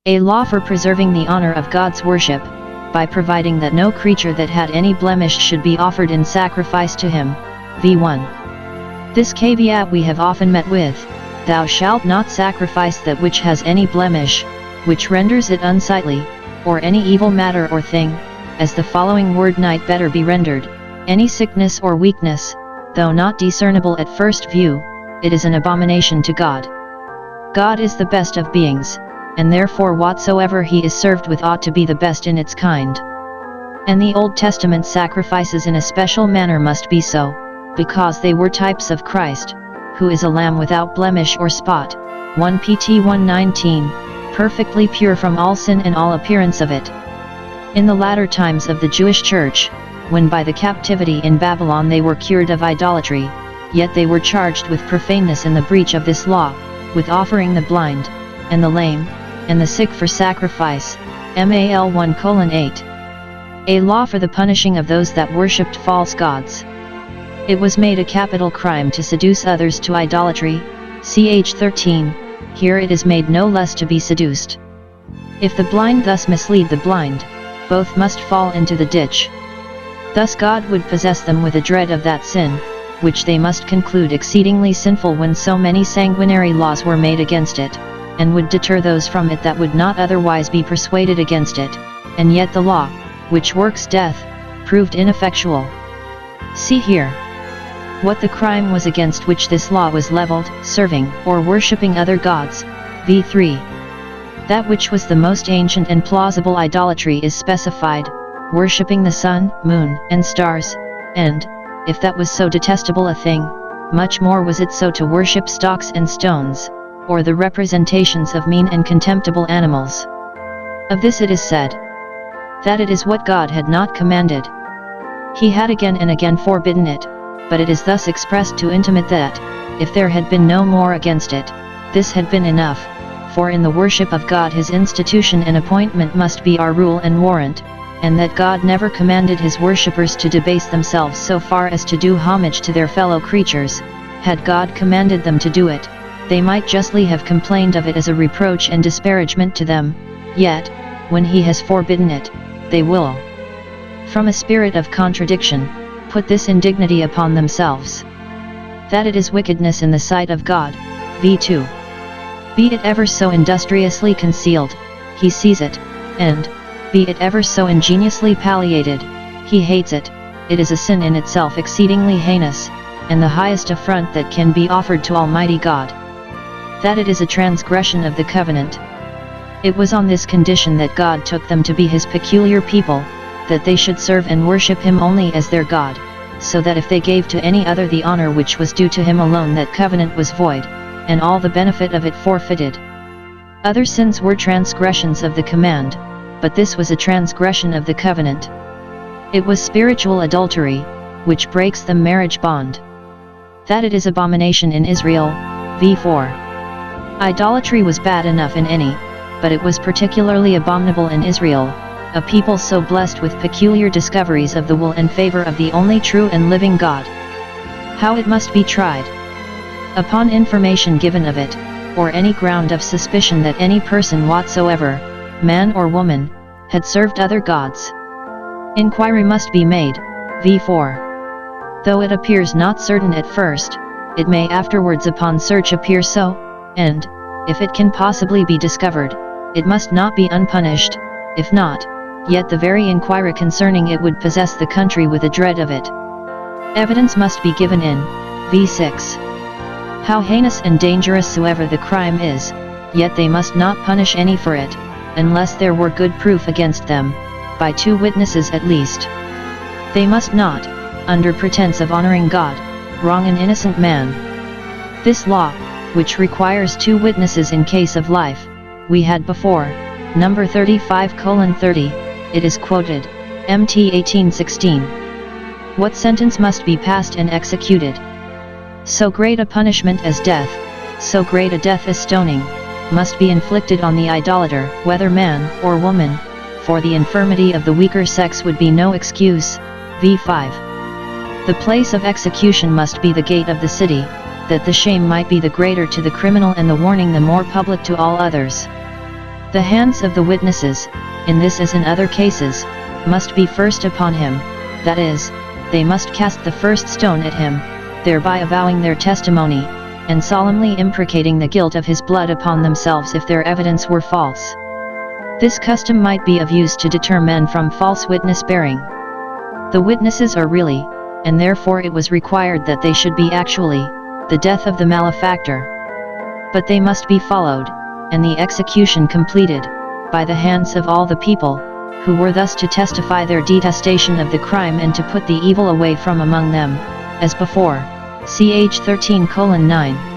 A law for preserving the honor of God's worship, by providing that no creature that had any blemish should be offered in sacrifice to him. v1. This caveat we have often met with, "Thou shalt not sacrifice that which has any blemish, which renders it unsightly, or any evil matter or thing," as the following word might better be rendered, "any sickness or weakness, though not discernible at first view, it is an abomination to God." God is the best of beings, and therefore whatsoever he is served with ought to be the best in its kind. And the Old Testament sacrifices in a special manner must be so, because they were types of Christ, who is a lamb without blemish or spot, 1 Pt 1:19, perfectly pure from all sin and all appearance of it. In the latter times of the Jewish Church, when by the captivity in Babylon they were cured of idolatry, yet they were charged with profaneness in the breach of this law, with offering the blind, and the lame, and the sick for sacrifice, Mal 1:8. A law for the punishing of those that worshipped false gods. It was made a capital crime to seduce others to idolatry, ch 13, here it is made no less to be seduced. If the blind thus mislead the blind, both must fall into the ditch. Thus God would possess them with a dread of that sin, which they must conclude exceedingly sinful when so many sanguinary laws were made against it, and would deter those from it that would not otherwise be persuaded against it, and yet the law, which works death, proved ineffectual. See here what the crime was against which this law was leveled, serving or worshipping other gods. v3. That which was the most ancient and plausible idolatry is specified, worshipping the sun, moon, and stars, and, if that was so detestable a thing, much more was it so to worship stocks and stones, or the representations of mean and contemptible animals. Of this it is said, that it is what God had not commanded. He had again and again forbidden it, but it is thus expressed to intimate that, if there had been no more against it, this had been enough, for in the worship of God his institution and appointment must be our rule and warrant, and that God never commanded his worshippers to debase themselves so far as to do homage to their fellow creatures. Had God commanded them to do it, they might justly have complained of it as a reproach and disparagement to them, yet, when he has forbidden it, they will, from a spirit of contradiction, put this indignity upon themselves, that it is wickedness in the sight of God. v2. Be it ever so industriously concealed, he sees it, and, be it ever so ingeniously palliated, he hates it. It is a sin in itself exceedingly heinous, and the highest affront that can be offered to Almighty God. That it is a transgression of the covenant. It was on this condition that God took them to be his peculiar people, that they should serve and worship him only as their God, so that if they gave to any other the honor which was due to him alone, that covenant was void, and all the benefit of it forfeited. Other sins were transgressions of the command, but this was a transgression of the covenant. It was spiritual adultery, which breaks the marriage bond. That it is abomination in Israel. v4. Idolatry was bad enough in any, but it was particularly abominable in Israel, a people so blessed with peculiar discoveries of the will and favor of the only true and living God. How it must be tried. Upon information given of it, or any ground of suspicion that any person whatsoever, man or woman, had served other gods. Inquiry must be made. v4. Though it appears not certain at first, it may afterwards upon search appear so, and, if it can possibly be discovered, it must not be unpunished. If not, yet the very inquiry concerning it would possess the country with a dread of it. Evidence must be given in. v6. How heinous and dangerous soever the crime is, yet they must not punish any for it, unless there were good proof against them, by 2 witnesses at least. They must not, under pretense of honoring God, wrong an innocent man. This law, which requires 2 witnesses in case of life, we had before, number 35:30, it is quoted, MT 18:16. What sentence must be passed and executed? So great a punishment as death, so great a death as stoning, must be inflicted on the idolater, whether man or woman, for the infirmity of the weaker sex would be no excuse. v5. The place of execution must be the gate of the city, that the shame might be the greater to the criminal and the warning the more public to all others. The hands of the witnesses, in this as in other cases, must be first upon him, that is, they must cast the first stone at him, thereby avowing their testimony, and solemnly imprecating the guilt of his blood upon themselves if their evidence were false. This custom might be of use to deter men from false witness bearing. The witnesses are really, and therefore it was required that they should be actually, the death of the malefactor. But they must be followed, and the execution completed, by the hands of all the people, who were thus to testify their detestation of the crime and to put the evil away from among them, as before. Ch. 13:9.